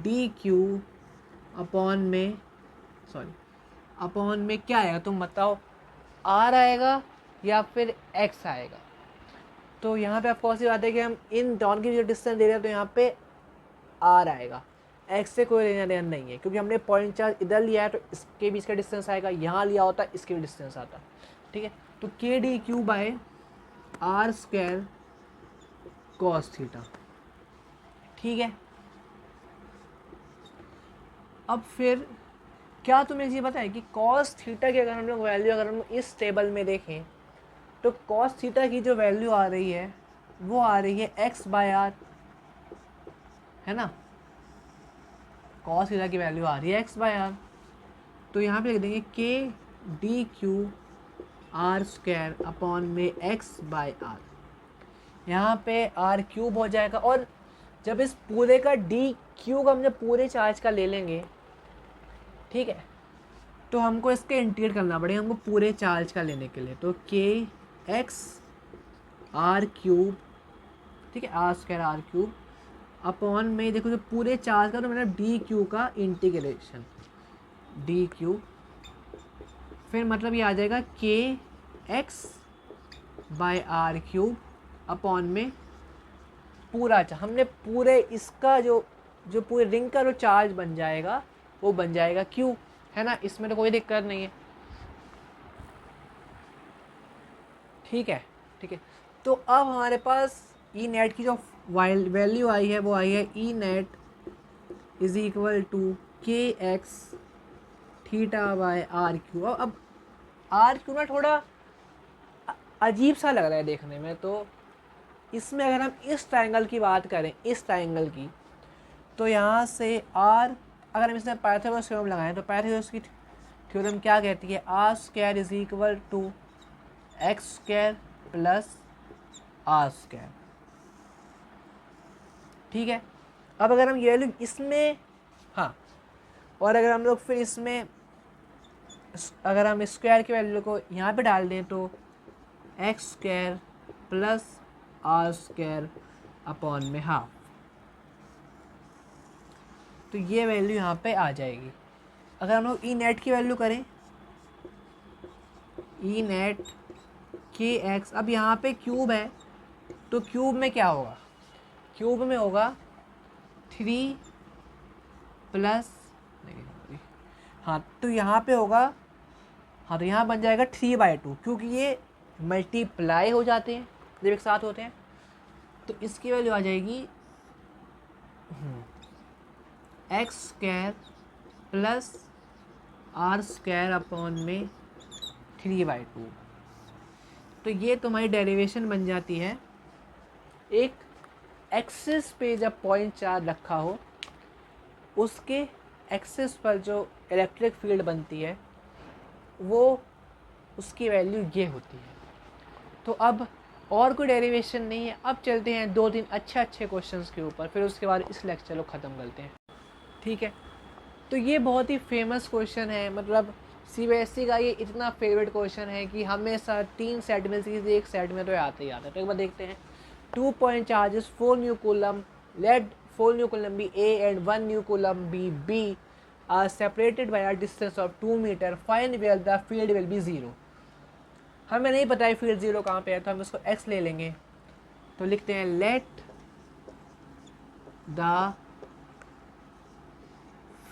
डी क्यू अपॉन में क्या आएगा? तुम बताओ, आर आएगा या फिर एक्स आएगा? तो यहाँ पे आपको सी बात है कि हम इन डॉन की जो डिस्टेंस दे रहे हैं, तो यहाँ पे आर आएगा, एक्स से कोई लेना देना नहीं है, क्योंकि हमने पॉइंट चार्ज इधर लिया है तो इसके बीच का डिस्टेंस आएगा, यहाँ लिया होता इसके भी डिस्टेंस आता। ठीक है, तो k d q by r square cos theta. ठीक है, अब फिर क्या तुम्हें ये पता है कि कॉस थीटा की अगर हम लोग वैल्यू अगर हम इस टेबल में देखें, तो कॉस थीटा की जो वैल्यू आ रही है वो आ रही है एक्स बाय आर, है ना? कॉस थीटा की वैल्यू आ रही है एक्स बाय आर। तो यहाँ पे लिख देंगे के d Q R square upon में एक्स बाय आर। यहाँ पे आर क्यूब हो जाएगा, और जब इस पूरे का डी क्यू का हम जब पूरे चार्ज का ले लेंगे, ठीक है, तो हमको इसके इंटीग्रेट करना पड़ेगा हमको पूरे चार्ज का लेने के लिए। तो के एक्स आर क्यूब, ठीक है, r square r cube upon में देखो जो पूरे चार्ज का, तो मतलब डी क्यू का इंटीग्रेशन डी क्यू, फिर मतलब ये आ जाएगा k x by r cube upon में पूरा चार्ज। हमने पूरे इसका जो पूरे रिंग का जो चार्ज बन जाएगा वो बन जाएगा क्यू, है ना? इसमें तो कोई दिक्कत नहीं है। ठीक है, ठीक है। तो अब हमारे पास ई नेट की जो वैल्यू आई है वो आई है E net is equal to k x theta by r q. अब आर क्यू ना थोड़ा अजीब सा लग रहा है देखने में, तो इसमें अगर हम इस ट्रायंगल की बात करें, इस ट्रायंगल की, तो यहाँ से आर, अगर हम इसमें पाइथागोरस थ्योरम लगाएं तो पाइथागोरस की थ्योरम क्या कहती है, r square is equal to x square plus r square. ठीक है, अब अगर हम ये वैल्यू इसमें, हाँ, और अगर हम लोग फिर इसमें अगर हम स्क्वायर की वैल्यू को यहाँ पे डाल दें तो x square plus r square upon में हाफ, तो ये वैल्यू यहाँ पे आ जाएगी। अगर हम लोग ई नेट की वैल्यू करें, ई नेट के एक्स, अब यहाँ पे क्यूब है तो क्यूब में क्या होगा, क्यूब में होगा 3 प्लस, हाँ तो यहाँ पे होगा, हाँ तो यहाँ बन जाएगा 3/2, क्योंकि ये मल्टीप्लाई हो जाते हैं जब एक साथ होते हैं। तो इसकी वैल्यू आ जाएगी x square plus r square upon में 3/2। तो ये तुम्हारी डेरिवेशन बन जाती है। एक एक्सिस पे जब पॉइंट चार्ज रखा हो, उसके एक्सिस पर जो इलेक्ट्रिक फील्ड बनती है वो, उसकी वैल्यू ये होती है। तो अब और कोई डेरिवेशन नहीं है। अब चलते हैं 2-3 अच्छे क्वेश्चंस के ऊपर, फिर उसके बाद इस लेक्चर को ख़त्म करते हैं। ठीक है, तो ये बहुत ही फेमस क्वेश्चन है, मतलब सीबीएसई का ये इतना फेवरेट क्वेश्चन है कि हमेशा 3 सेट में से एक सेट में तो आते ही आता है। तो एक बार देखते हैं। 2 point charges 4 new coulomb, let 4 new coulomb be A and 1 new coulomb be B are separated by a distance of 2 metre, find where the field will be 0। हमें नहीं पता है फील्ड 0 कहाँ पे है, तो हम इसको x ले लेंगे। तो लिखते हैं let the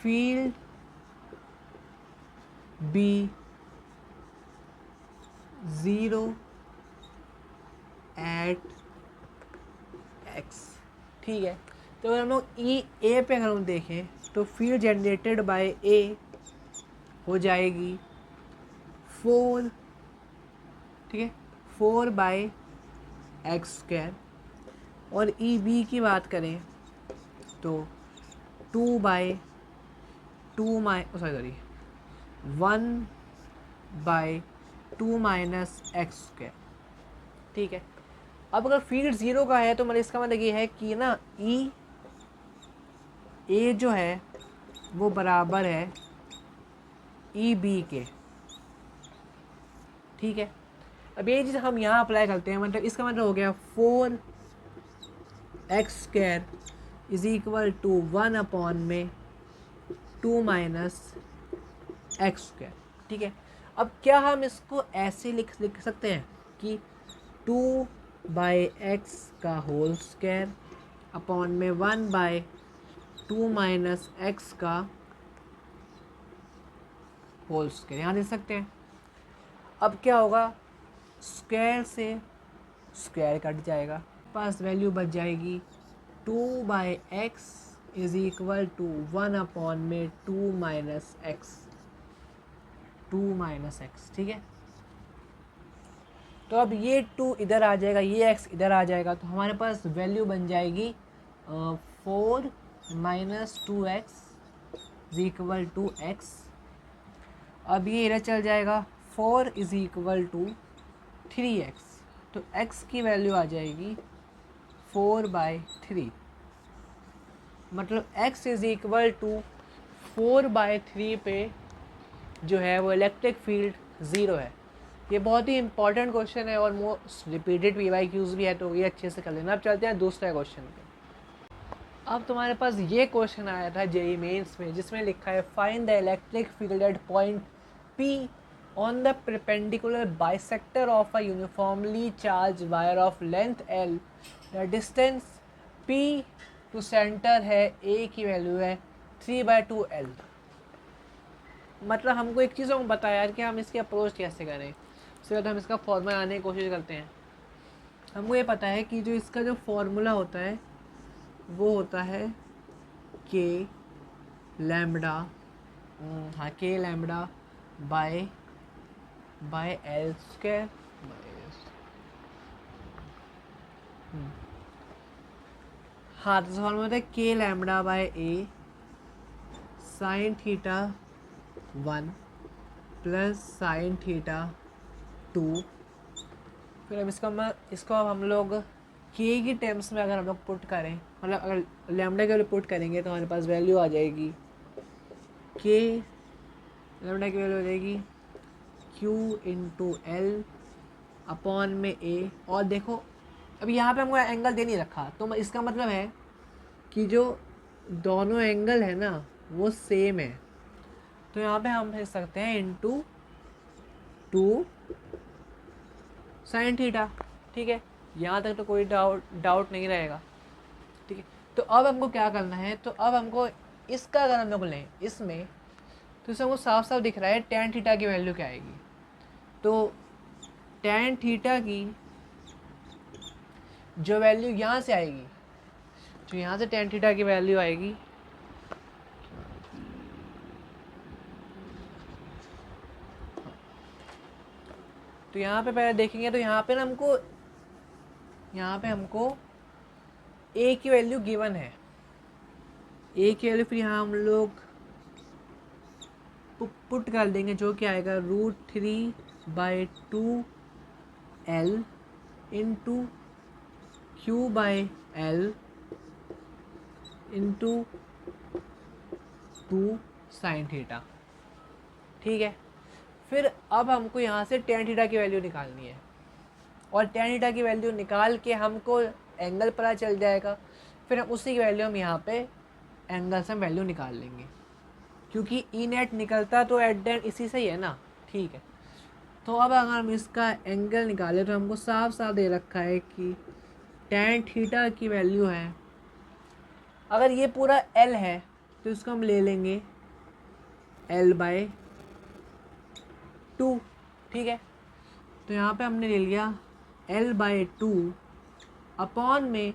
field be 0 at x। ठीक है, तो अगर हम लोग ई ए पे अगर हम देखें तो फील्ड जनरेटेड बाय ए हो जाएगी 4, ठीक है, 4/x²। और ई बी की बात करें तो 2/2 सॉरी 1/2 माइनस x²। ठीक है, अब अगर फील्ड 0 का है तो मतलब इसका मतलब ये है कि ना ई ए जो है वो बराबर है ई बी के। ठीक है, अब ये चीज़ हम यहाँ अप्लाई करते हैं, मतलब इसका मतलब हो गया 4x² is equal to 1 upon में 2 माइनस x²। ठीक है, अब क्या हम इसको ऐसे लिख सकते हैं कि 2/x का होल स्क्वायर अपॉन में 1/2 माइनस x का होल स्क्वायर, यहाँ लिख सकते हैं। अब क्या होगा, स्क्वायर से स्क्वायर कट जाएगा, पास वैल्यू बच जाएगी 2/x is equal to 1 upon में 2 माइनस x। ठीक है, तो अब ये 2 इधर आ जाएगा, ये x इधर आ जाएगा, तो हमारे पास वैल्यू बन जाएगी 4 minus 2x is equal to x। अब ये इधर चल जाएगा, 4 इज इक्वल टू 3x, तो x की वैल्यू आ जाएगी 4/3। मतलब x इज इक्वल टू 4/3 पे जो है वो इलेक्ट्रिक फील्ड 0 है। ये बहुत ही इंपॉर्टेंट क्वेश्चन है और मोस्ट रिपीटेड PYQs भी है, तो ये अच्छे से कर लेना। अब चलते हैं दूसरे क्वेश्चन पे। अब तुम्हारे पास ये क्वेश्चन आया था जेईई मेंस में, जिसमें लिखा है find the electric field at point P on the perpendicular bisector of a uniformly charged wire of length L। the distance P to center है, A की वैल्यू है 3/2L। मतलब हमको एक चीज़ बताया यार कि हम इसकी अप्रोच कैसे करें। उसके बाद हम इसका फॉर्मूला आने की कोशिश करते हैं। हमको ये पता है कि जो इसका जो फॉर्मूला होता है वो होता है के लैम्बडा, हाँ के लैम्बडा बाय एल स्क्वायर। हाँ तो फॉर्मूला होता है के lambda by A sine theta 1 plus sine theta 2। फिर अब इसको अब हम लोग के की टर्म्स में अगर हम लोग पुट करें, मतलब अगर लैम्बडा के लिए पुट करेंगे तो हमारे पास वैल्यू आ जाएगी के लैम्बडा की वैल्यू हो जाएगी क्यू इंटू एल अपॉन में ए। और देखो अब यहाँ पे हमको एंगल दे नहीं रखा, तो इसका मतलब है कि जो दोनों एंगल है ना वो सेम है, तो यहाँ पे हम लिख सकते हैं इंटू 2 साइन थीटा। ठीक है, यहाँ तक तो कोई डाउट नहीं रहेगा। ठीक है, तो अब हमको क्या करना है, तो अब हमको इसका अगर हम लोग लें इसमें, तो इसमें वो साफ साफ दिख रहा है tan थीटा की वैल्यू क्या आएगी। तो tan थीटा की जो वैल्यू यहाँ से आएगी, जो यहाँ से tan थीटा की वैल्यू आएगी, तो यहाँ पे पहले देखेंगे तो यहाँ पे हमको a की वैल्यू गिवन है, a की वैल्यू फिर यहाँ हम लोग पुट कर देंगे, जो कि आएगा √3/2 L into Q by L into 2 sine theta. ठीक है, फिर अब हमको यहाँ से tan थीटा की वैल्यू निकालनी है, और tan थीटा की वैल्यू निकाल के हमको एंगल पता चल जाएगा। फिर हम उसी की वैल्यू हम यहाँ पे एंगल से वैल्यू निकाल लेंगे, क्योंकि ई नेट निकलता तो एट द एंड इसी से ही है ना। ठीक है, तो अब अगर हम इसका एंगल निकालें तो हमको साफ साफ दे रखा है कि tan थीटा की वैल्यू है, अगर ये पूरा L है तो इसको हम ले लेंगे L/2। ठीक है, तो यहाँ पे हमने ले लिया L/2 अपॉन में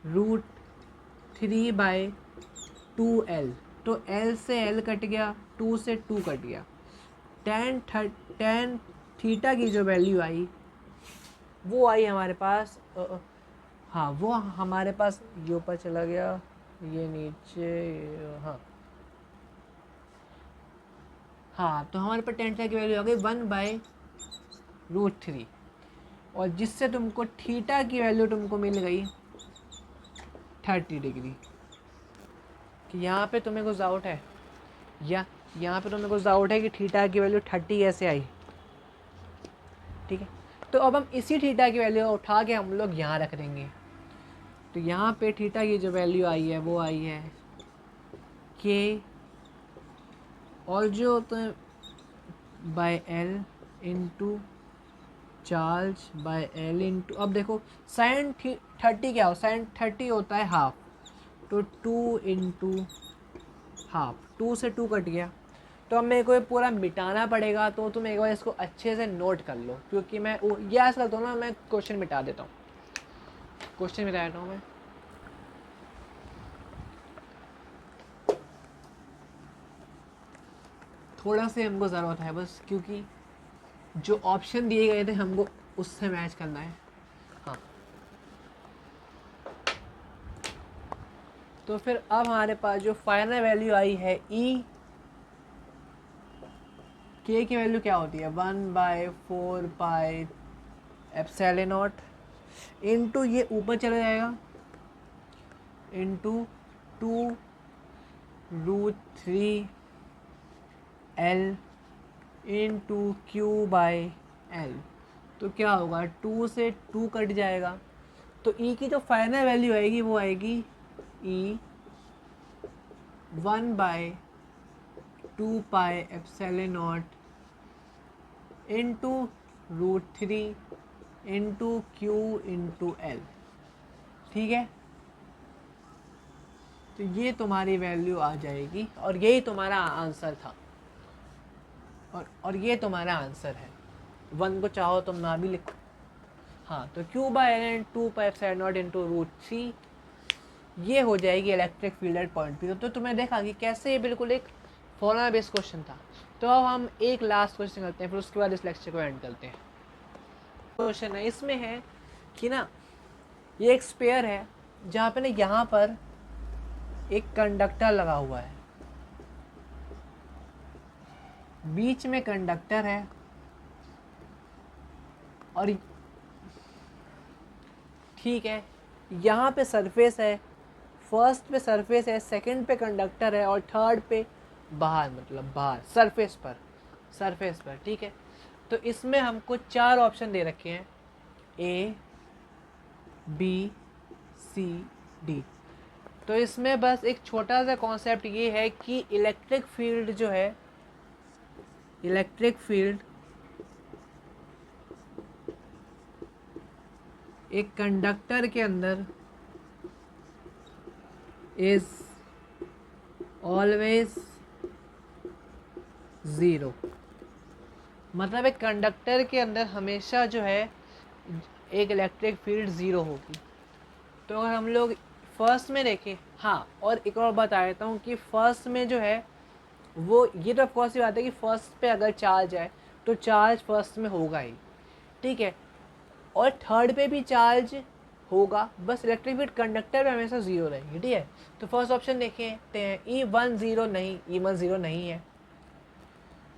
√3/2L। तो L से L कट गया, 2 से 2 कट गया। tan थीटा की जो वैल्यू आई वो आई हमारे पास, हाँ वो हमारे पास ये ऊपर चला गया, ये नीचे, हाँ तो हमारे पास tan थीटा की वैल्यू आ गई 1/√3, और जिससे तुमको थीटा की वैल्यू तुमको मिल गई 30 डिग्री। कि यहाँ पे तुम्हें कुछ डाउट है, या यहाँ पे तुम्हें कुछ डाउट है कि थीटा की वैल्यू 30 कैसे आई। ठीक है, तो अब हम इसी थीटा की वैल्यू उठा के हम लोग यहाँ रख देंगे। तो यहाँ पे थीटा की जो वैल्यू आई है वो आई है के, और जो होता है by L into charge by L into, अब देखो साइन 30 क्या हो, साइन 30 होता है हाफ, तो 2 इंटू हाफ, 2 से 2 कट गया। तो अब मेरे को ये पूरा मिटाना पड़ेगा, तो तुम एक बार इसको अच्छे से नोट कर लो, क्योंकि मैं ये ऐसा करता हूँ ना, मैं क्वेश्चन मिटा देता हूँ, क्वेश्चन मिटा देता हूँ मैं। थोड़ा से हमको ज़रूरत है बस, क्योंकि जो ऑप्शन दिए गए थे हमको उससे मैच करना है। हाँ, तो फिर अब हमारे पास जो फाइनल वैल्यू आई है ई, के की वैल्यू क्या होती है 1/4πε0 इंटू, ये ऊपर चला जाएगा, into 2√3L into Q by L. तो क्या होगा, 2 से 2 कट जाएगा, तो ई की जो फाइनल वैल्यू आएगी वो आएगी E 1/2πε0 into √3 into Q into L. ठीक है, तो ये तुम्हारी वैल्यू आ जाएगी, और यही तुम्हारा आंसर था, और ये तुम्हारा आंसर है। 1 को चाहो तुम ना भी लिखो, हाँ, तो Q/ln 2πε0 इंटू √3 ये हो जाएगी electric field at point P. तो तुमने देखा कि कैसे ये बिल्कुल एक फॉर्मूला बेस्ड क्वेश्चन था। तो अब हम एक लास्ट क्वेश्चन करते हैं, फिर उसके बाद इस लेक्चर को एंड करते हैं। क्वेश्चन है, इसमें है कि ना ये एक स्पेयर है जहाँ पे ना यहाँ पर एक कंडक्टर लगा हुआ है, बीच में कंडक्टर है और ठीक है, यहाँ पे सरफेस है, फर्स्ट पे सरफेस है, सेकंड पे कंडक्टर है और थर्ड पे बाहर, मतलब बाहर सरफेस पर ठीक है। तो इसमें हमको 4 ऑप्शन दे रखे हैं, A B C D। तो इसमें बस एक छोटा सा कॉन्सेप्ट ये है कि इलेक्ट्रिक फील्ड जो है, इलेक्ट्रिक फील्ड एक कंडक्टर के अंदर इज ऑलवेज 0। मतलब एक कंडक्टर के अंदर हमेशा जो है एक इलेक्ट्रिक फील्ड 0 होगी। तो अगर हम लोग फर्स्ट में देखें, हाँ, और एक और बता देता हूँ कि फर्स्ट में जो है वो ये तो ऑफकोर्स ही बात है कि फर्स्ट पे अगर चार्ज है तो चार्ज फर्स्ट में होगा ही, ठीक है, और थर्ड पे भी चार्ज होगा, बस इलेक्ट्रिक फील्ड कंडक्टर में हमेशा 0 रहेगी, ठीक है। तो फर्स्ट ऑप्शन देखते हैं, E10 नहीं, E10 नहीं है,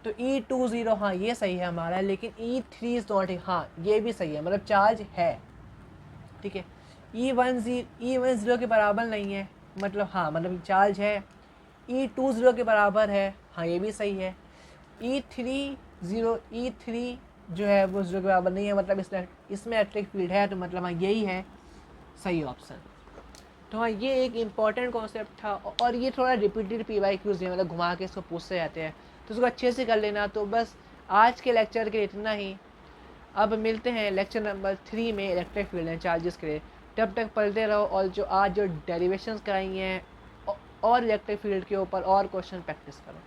तो E20 हाँ ये सही है हमारा, लेकिन E3 इज नॉट, हाँ ये भी सही है, मतलब चार्ज है, ठीक है। E10 के बराबर नहीं है, मतलब हाँ, मतलब चार्ज है। E20 के बराबर है, हाँ ये भी सही है। E3 जो है वो 0 के बराबर नहीं है, मतलब इसमें इलेक्ट्रिक फील्ड है, तो मतलब हाँ यही है सही ऑप्शन। तो हाँ ये एक इम्पॉर्टेंट कॉन्सेप्ट था, और ये थोड़ा रिपीटेड PYQs है, मतलब घुमा के इसको पूछते जाते हैं, तो उसको अच्छे से कर लेना। तो बस आज के लेक्चर के लिए इतना ही। अब मिलते हैं लेक्चर नंबर 3 में इलेक्ट्रिक फील्ड एंड चार्जेस के लिए। तब तक पढ़ते रहो, और जो आज जो डेरिवेशंस कराई हैं और इलेक्ट्रिक फील्ड के ऊपर और क्वेश्चन प्रैक्टिस करो।